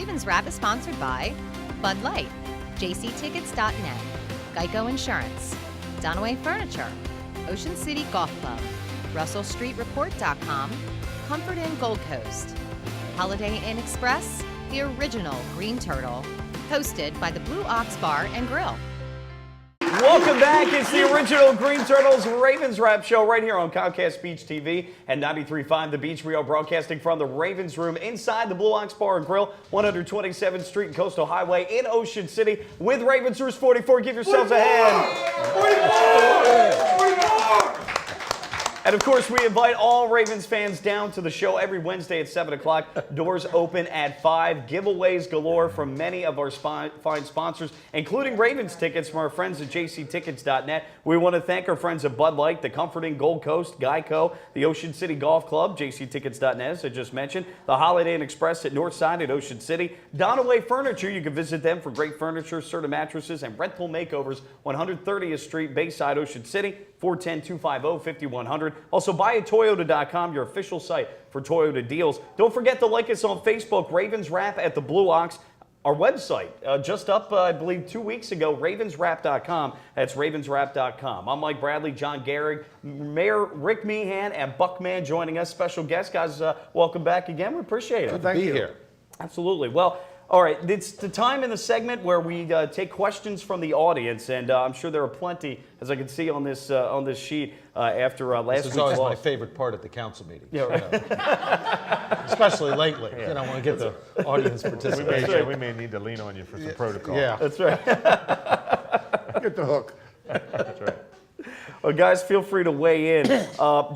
Ravens Wrap is sponsored by Bud Light, jctickets.net, Geico Insurance, Donaway Furniture, Ocean City Golf Club, RussellStreetReport.com, Comfort Inn Gold Coast, Holiday Inn Express, the original Green Turtle, hosted by the Blue Ox Bar and Grill. Welcome back. It's the original Green Turtles Ravens Wrap Show right here on Comcast Beach TV and 93.5 The Beach. We are broadcasting from the Ravens Room inside the Blue Ox Bar and Grill, 127th Street and Coastal Highway in Ocean City with Ravens Roost 44. Give yourselves a hand. 44! And of course, we invite all Ravens fans down to the show every Wednesday at 7 o'clock. Doors open at 5. Giveaways galore from many of our fine sponsors, including Ravens tickets from our friends at jctickets.net. We want to thank our friends at Bud Light, the Comfort Inn Gold Coast, Geico, the Ocean City Golf Club, jctickets.net, as I just mentioned, the Holiday Inn Express at Northside at Ocean City, Donaway Furniture. You can visit them for great furniture, Serta mattresses, and rental makeovers, 130th Street, Bayside, Ocean City, 410-250-5100. Also, buyatoyota.com, your official site for Toyota deals. Don't forget to like us on Facebook, Ravens Wrap at the Blue Ox. Our website, just up, I believe, 2 weeks ago, ravenswrap.com. That's ravenswrap.com. I'm Mike Bradley, John Gehrig, Mayor Rick Meehan, and Buckman joining us. Special guest, guys, welcome back again. We appreciate it. Good to be here. Absolutely. Well, all right, it's the time in the segment where we take questions from the audience, and I'm sure there are plenty, as I can see on this sheet after last week's This is always loss. my favorite part at the council meeting. Yeah, right. Especially lately. You know, when we get the audience participation. We may need to lean on you for some protocol. Yeah. That's right. Get the hook. That's right. Well, guys, feel free to weigh in.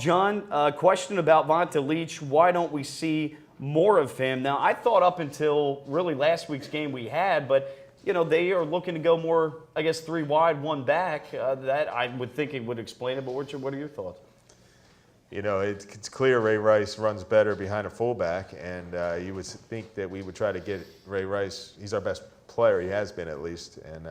John, question about Vonta Leach. Why don't we see more of him? Now, I thought up until really last week's game we had, but, you know, they are looking to go more, I guess, 3 wide, 1 back. That I would think it would explain it, but what are your thoughts? You know, it's clear Ray Rice runs better behind a fullback, and you would think that we would try to get Ray Rice. He's our best player. He has been, at least, and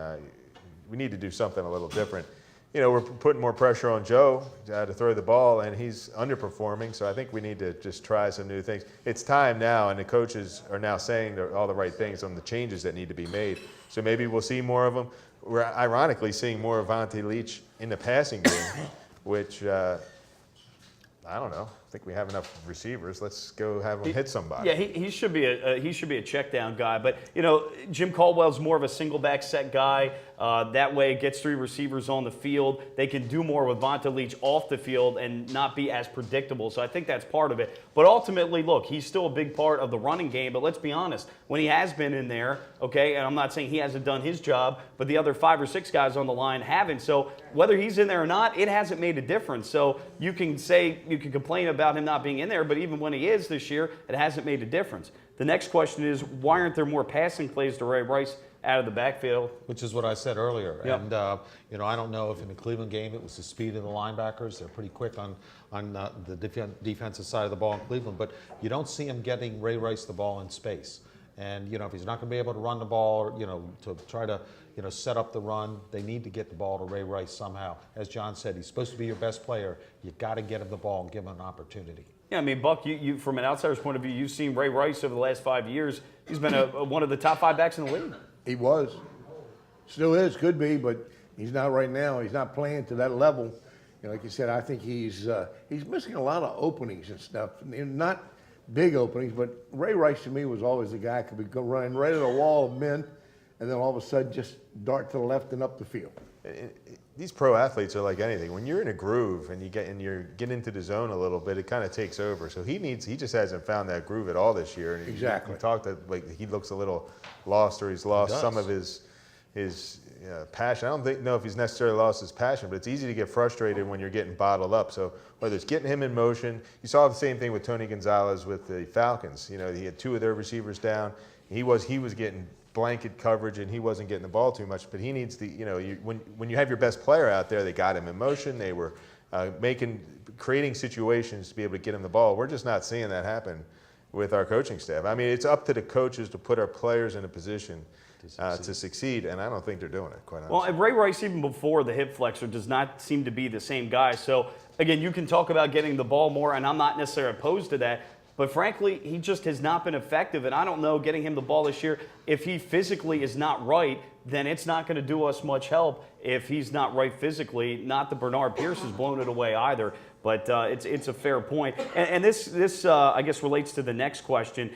we need to do something a little different. You know, we're putting more pressure on Joe to throw the ball, and he's underperforming, so I think we need to just try some new things. It's time now, and the coaches are now saying all the right things on the changes that need to be made. So maybe we'll see more of them. We're ironically seeing more of Vonta Leach in the passing game, which, I don't know. I think we have enough receivers. Let's go have him hit somebody. Yeah, he should be a check down guy. But, you know, Jim Caldwell's more of a single back set guy. That way it gets 3 receivers on the field. They can do more with Vonta Leach off the field and not be as predictable. So I think that's part of it. But ultimately, look, he's still a big part of the running game. But let's be honest, when he has been in there, okay, and I'm not saying he hasn't done his job, but the other 5 or 6 guys on the line haven't. So whether he's in there or not, it hasn't made a difference. So you can complain about him not being in there, but even when he is this year, it hasn't made a difference. The next question is, why aren't there more passing plays to Ray Rice out of the backfield? Which is what I said earlier. Yep. And, you know, I don't know if in the Cleveland game it was the speed of the linebackers. They're pretty quick on the defensive side of the ball in Cleveland, but you don't see him getting Ray Rice the ball in space. And, you know, if he's not going to be able to run the ball, or, you know, to try to, you know, set up the run, they need to get the ball to Ray Rice somehow. As John said, he's supposed to be your best player. You got to get him the ball and give him an opportunity. Yeah, I mean, Buck, you from an outsider's point of view, you've seen Ray Rice over the last 5 years. He's been one of the top 5 backs in the league. He was. Still is, could be, but he's not right now. He's not playing to that level. You know, like you said, I think he's missing a lot of openings and stuff. Not big openings, but Ray Rice to me was always the guy who could be running right at a wall of men and then all of a sudden just dart to the left and up the field. These pro athletes are like anything. When you're in a groove and you get into the zone a little bit, it kind of takes over. So he just hasn't found that groove at all this year. And exactly. He talked that like he looks a little lost, or he's lost some of his passion. I don't know if he's necessarily lost his passion, but it's easy to get frustrated when you're getting bottled up. So whether it's getting him in motion, you saw the same thing with Tony Gonzalez with the Falcons. You know, he had 2 of their receivers down. He was getting blanket coverage and he wasn't getting the ball too much. But he needs to, you know, when you have your best player out there, they got him in motion. They were creating situations to be able to get him the ball. We're just not seeing that happen with our coaching staff. I mean, it's up to the coaches to put our players in a position to succeed, and I don't think they're doing it, quite honestly. Well, and Ray Rice, even before the hip flexor, does not seem to be the same guy. So, again, you can talk about getting the ball more, and I'm not necessarily opposed to that. But frankly, he just has not been effective, and I don't know getting him the ball this year. If he physically is not right, then it's not going to do us much help if he's not right physically. Not that Bernard Pierce has blown it away either, but it's a fair point. And this I guess relates to the next question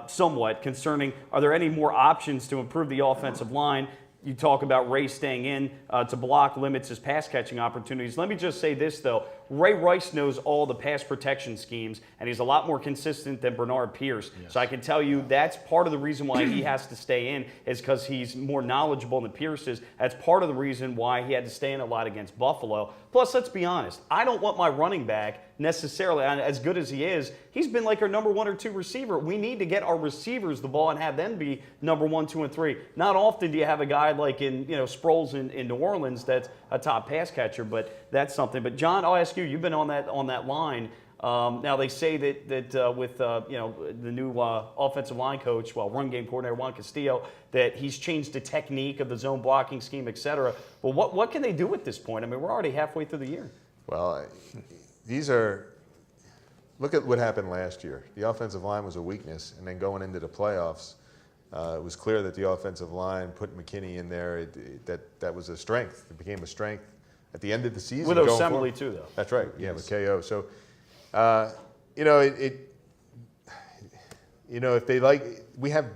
somewhat concerning, are there any more options to improve the offensive line? You talk about Ray staying in to block limits his pass catching opportunities. Let me just say this, though. Ray Rice knows all the pass protection schemes, and he's a lot more consistent than Bernard Pierce. Yes. So I can tell you that's part of the reason why he has to stay in is because he's more knowledgeable than Pierce is. That's part of the reason why he had to stay in a lot against Buffalo. Plus, let's be honest, I don't want my running back necessarily, as good as he is, he's been like our number 1 or 2 receiver. We need to get our receivers the ball and have them be number 1, 2, and 3. Not often do you have a guy like in Sproles in New Orleans that's a top pass catcher, but that's something. But John, I'll ask you. You've been on that line. Now they say that with the new offensive line coach, run game coordinator Juan Castillo, that he's changed the technique of the zone blocking scheme, et cetera. But what can they do at this point? I mean, we're already halfway through the year. Well, look at what happened last year. The offensive line was a weakness, and then going into the playoffs, it was clear that the offensive line, put McKinney in there, that was a strength. It became a strength at the end of the season. With Osemele too, though. That's right. Yeah, with KO. So, if they we have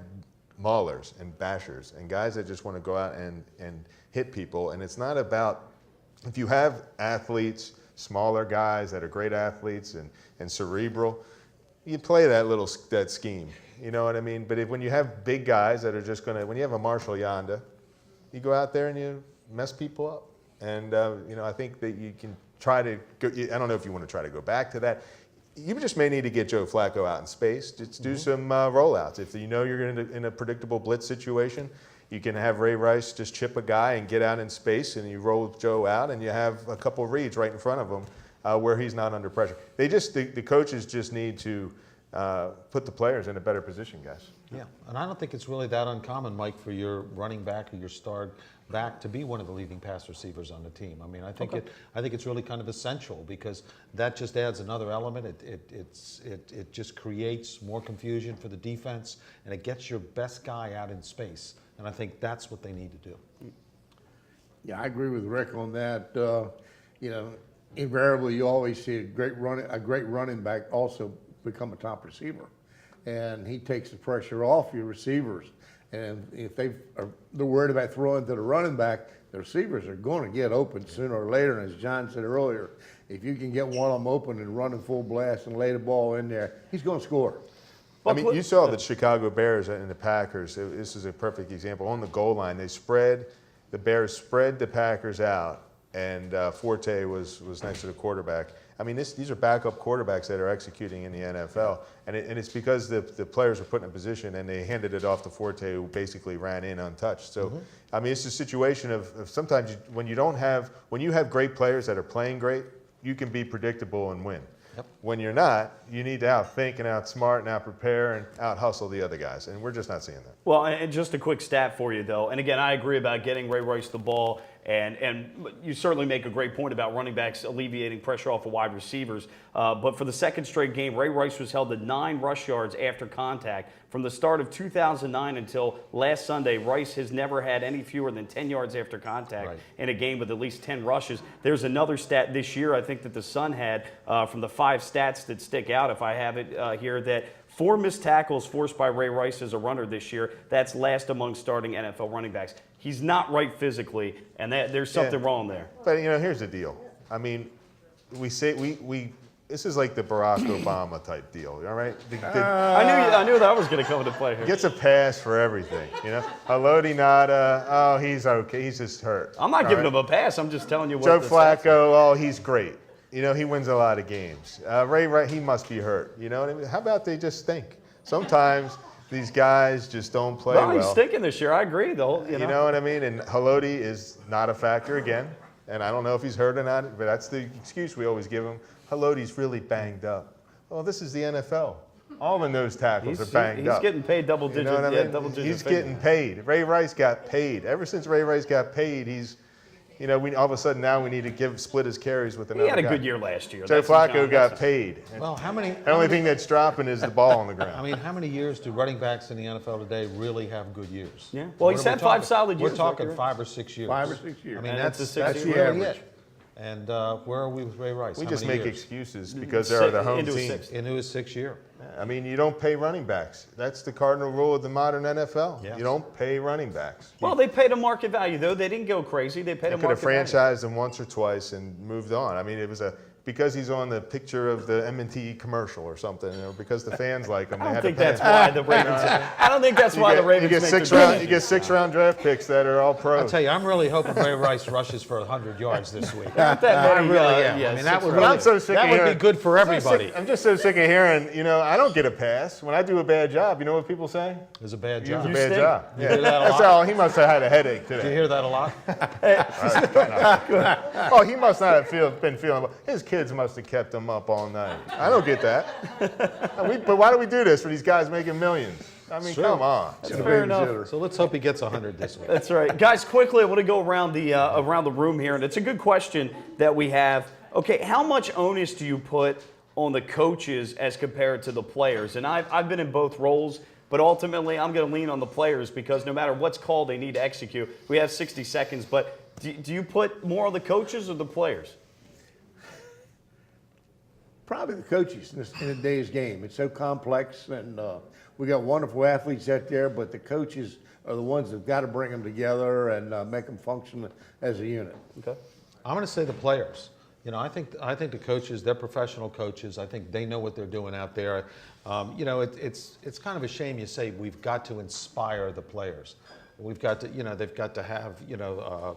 maulers and bashers and guys that just want to go out and hit people. And it's not about, if you have athletes, smaller guys that are great athletes and cerebral, you play that scheme. You know what I mean? But when you have big guys that are just going to, when you have a Marshall Yanda, you go out there and you mess people up. And, I think that you can try to go, I don't know if you want to try to go back to that. You just may need to get Joe Flacco out in space. Just do some rollouts. If you know you're in a predictable blitz situation, you can have Ray Rice just chip a guy and get out in space, and you roll Joe out, and you have a couple reads right in front of him where he's not under pressure. The coaches just need to put the players in a better position, guys. Yeah, and I don't think it's really that uncommon, Mike, for your running back or your star back to be one of the leading pass receivers on the team. I mean, I think it's really kind of essential because that just adds another element. It just creates more confusion for the defense, and it gets your best guy out in space. And I think that's what they need to do. Yeah, I agree with Rick on that. Invariably you always see a great running back also become a top receiver, and he takes the pressure off your receivers. And if they're worried about throwing to the running back, the receivers are going to get open sooner or later. And as John said earlier, if you can get one of them open and run in full blast and lay the ball in there, he's going to score. I mean, you saw the Chicago Bears and the Packers. This is a perfect example. On the goal line, the Bears spread the Packers out, and Forte was next to the quarterback. I mean, these are backup quarterbacks that are executing in the NFL, and it's because the players were put in a position and they handed it off to Forte, who basically ran in untouched. So, I mean, it's a situation of sometimes when you have great players that are playing great, you can be predictable and win. Yep. When you're not, you need to outthink and outsmart and outprepare and out-hustle the other guys, and we're just not seeing that. Well, and just a quick stat for you, though. And again, I agree about getting Ray Rice the ball, and you certainly make a great point about running backs alleviating pressure off of wide receivers. But for the second straight game, Ray Rice was held to 9 rush yards after contact. From the start of 2009 until last Sunday, Rice has never had any fewer than 10 yards after contact in a game with at least 10 rushes. There's another stat this year, I think, that the Sun had from the 5 stats that stick out, if I have it here, that 4 missed tackles forced by Ray Rice as a runner this year. That's last among starting NFL running backs. He's not right physically, and there's something wrong there. But, here's the deal. I mean, this is like the Barack Obama type deal, all right? I knew that was going to come into play here. Gets a pass for everything, Haloti Nada, he's okay, he's just hurt. I'm not giving him a pass. I'm just telling you what Joe Flacco, he's great. He wins a lot of games. Ray, he must be hurt. You know what I mean? How about they just stink? Sometimes these guys just don't play well. He's stinking this year. I agree, though. You know what I mean? And Haloti is not a factor again. And I don't know if he's hurt or not, but that's the excuse we always give him. Haloti's really banged up. Well, this is the NFL. All the nose tackles are banged up. He's getting paid double digits. He's getting paid. Ray Rice got paid. Ever since Ray Rice got paid, you know, all of a sudden now we need to split his carries with another He had a guy. good year last year. Joe That's Flacco John got Messina. paid. Well, The only thing that's dropping is the ball on the ground. I mean, how many years do running backs in the NFL today really have good years? Yeah. Well, he's What are we had 5 talking? solid years. We're talking right? 5 or 6 years. 5 or 6 years. I mean, And that's it's a That's the really average. it. And where are we with Ray Rice? We How just many make years? excuses because they're the home Into his team. sixth. Into his 6th year. I mean, you don't pay running backs. That's the cardinal rule of the modern NFL. Yes. You don't pay running backs. Well, they paid a market value, though. They didn't go crazy. They paid They a could have market value. franchised him once or twice and moved on. I mean, it was because he's on the picture of the M&T commercial or something, or because the fans like him. I don't think that's why the Ravens. I don't think that's why the Ravens You get make six their round. You decisions. get 6-round draft picks that are all pro. I'll tell you, I'm really hoping Ray Rice rushes for 100 yards this week. That I many, really am. yeah, I mean, that 6 would rounds. really, I'm so sick that of would hearing- be good for everybody. I'm just so sick of hearing, I don't get a pass. When I do a bad job, you know what people say? It was a bad It's job. a You bad stink. job. You hear that a That's lot? all. He must have had a headache Did you today. hear that a lot? Oh, he must not have been feeling. His kids must have kept him up all night. I don't get that. But why do we do this for these guys making millions? I mean, come on. It's a Fair enough. babysitter. So let's hope he gets 100 this week. That's right, guys. Quickly, I want to go around the room here, and it's a good question that we have. Okay, how much onus do you put on the coaches as compared to the players? And I've been in both roles, but ultimately I'm going to lean on the players because no matter what's called, they need to execute. We have 60 seconds, but do you put more on the coaches or the players? Probably the coaches in today's game. It's so complex, and we got wonderful athletes out there, but the coaches are the ones that've got to bring them together and make them function as a unit. Okay. I'm going to say the players. I think the coaches, they're professional coaches. I think they know what they're doing out there. It's kind of a shame you say we've got to inspire the players. We've got to, they've got to have,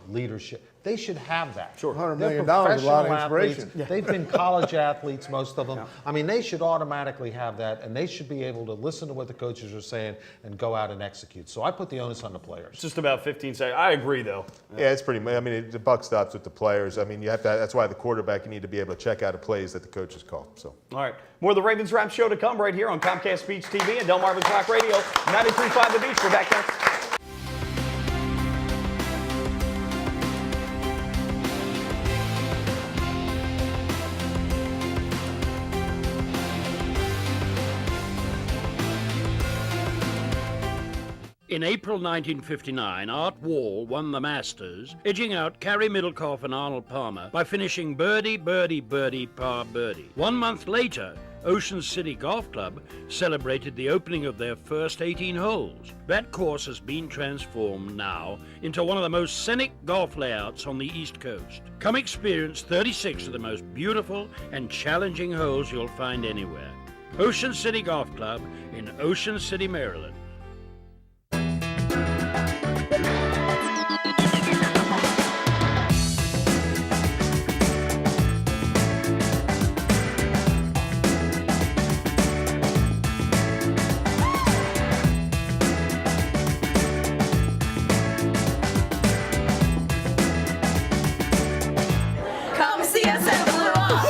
leadership. They should have that. Sure. $100 They're million is a lot of professional athletes. inspiration. They've been college athletes, most of them. I mean, they should automatically have that, and they should be able to listen to what the coaches are saying and go out and execute. So I put the onus on the players. Just about 15 seconds. I agree, though. Yeah, it's pretty. I mean, the buck stops with the players. I mean, you have to. That's why the quarterback, you need to be able to check out the plays that the coaches call. So. All right. More of the Ravens Wrap Show to come right here on Comcast Beach TV and Delmarva Talk Radio, 93.5 The Beach. We're back next. In April 1959, Art Wall won the Masters, edging out Carey Middlecoff and Arnold Palmer by finishing birdie, birdie, birdie, par birdie. 1 month later, Ocean City Golf Club celebrated the opening of their first 18 holes. That course has been transformed now into one of the most scenic golf layouts on the East Coast. Come experience 36 of the most beautiful and challenging holes you'll find anywhere. Ocean City Golf Club in Ocean City, Maryland. Come see us at Blue Off.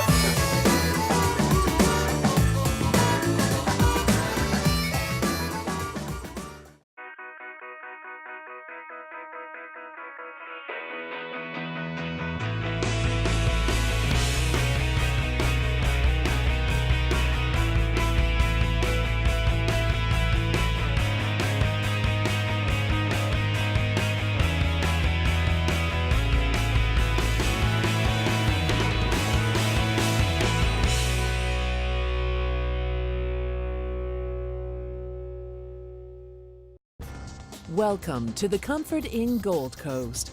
Welcome to the Comfort Inn Gold Coast.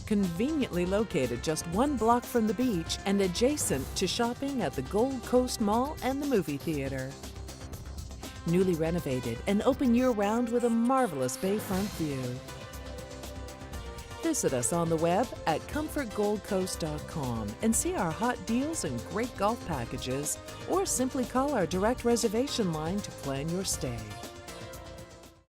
Conveniently located just 1 block from the beach and adjacent to shopping at the Gold Coast Mall and the movie theater. Newly renovated and open year-round with a marvelous bayfront view. Visit us on the web at comfortgoldcoast.com and see our hot deals and great golf packages, or simply call our direct reservation line to plan your stay.